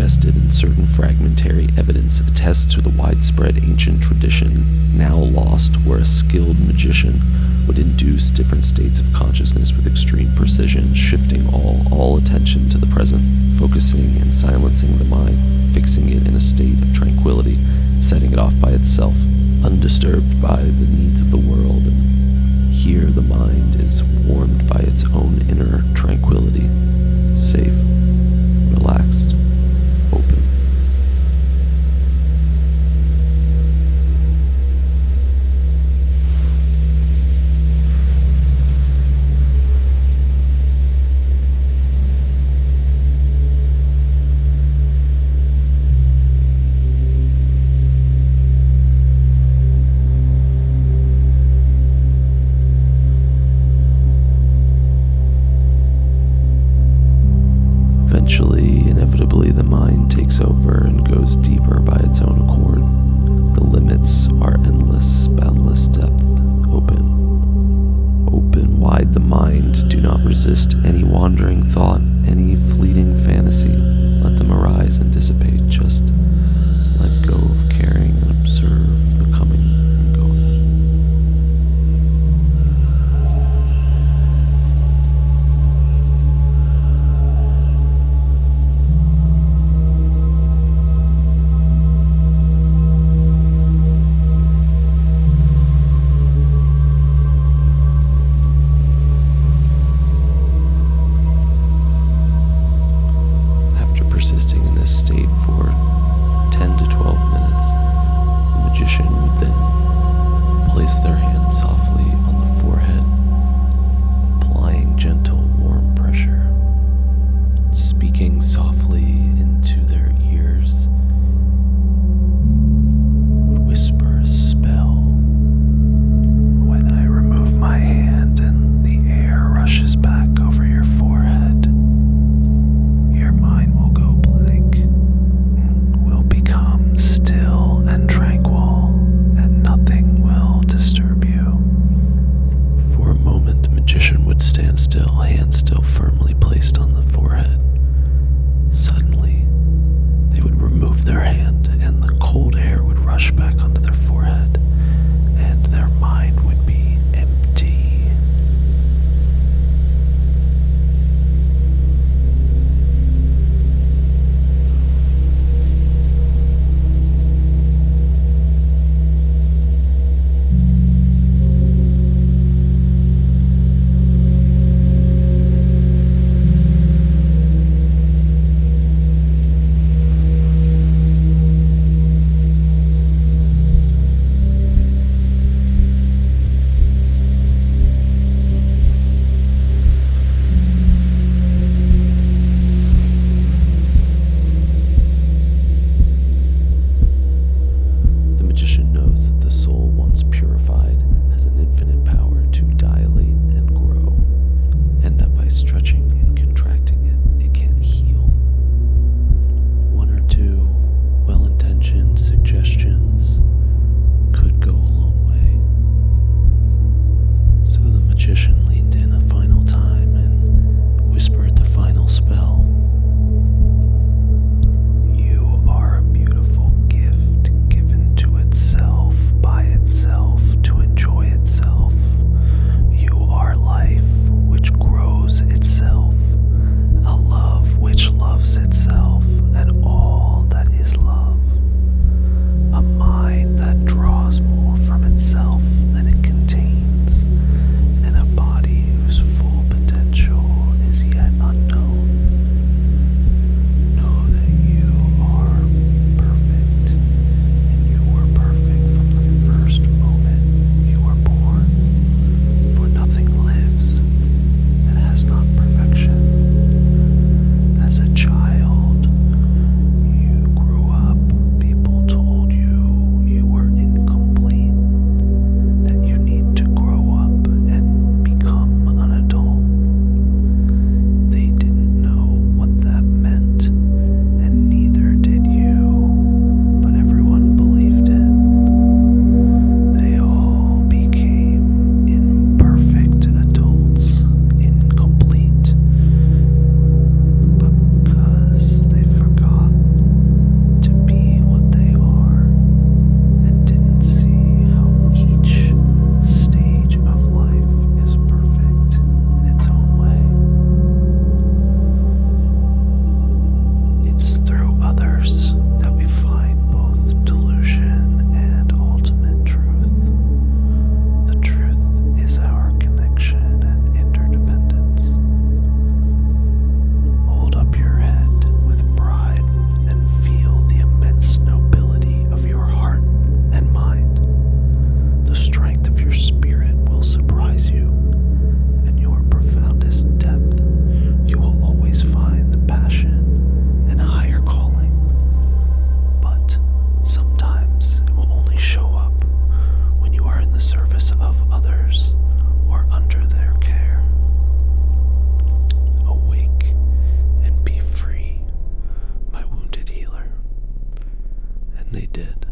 invested in certain fragmentary evidence attests to the widespread ancient tradition, now lost, where a skilled magician would induce different states of consciousness with extreme precision, shifting all attention to the present, focusing and silencing the mind, fixing it in a state of tranquility, setting it off by itself, undisturbed by the needs of the world. And here the mind is warmed by its own inner tranquility, safe, relaxed, open. Inevitably, the mind takes over and goes deeper by its own accord. The limits are endless, boundless depth, open. Open wide the mind, do not resist any wandering thought, any fleeting fantasy. Let them arise and dissipate, just let go of caring and observe the coming and going. Persisting in this state for 10 And they did.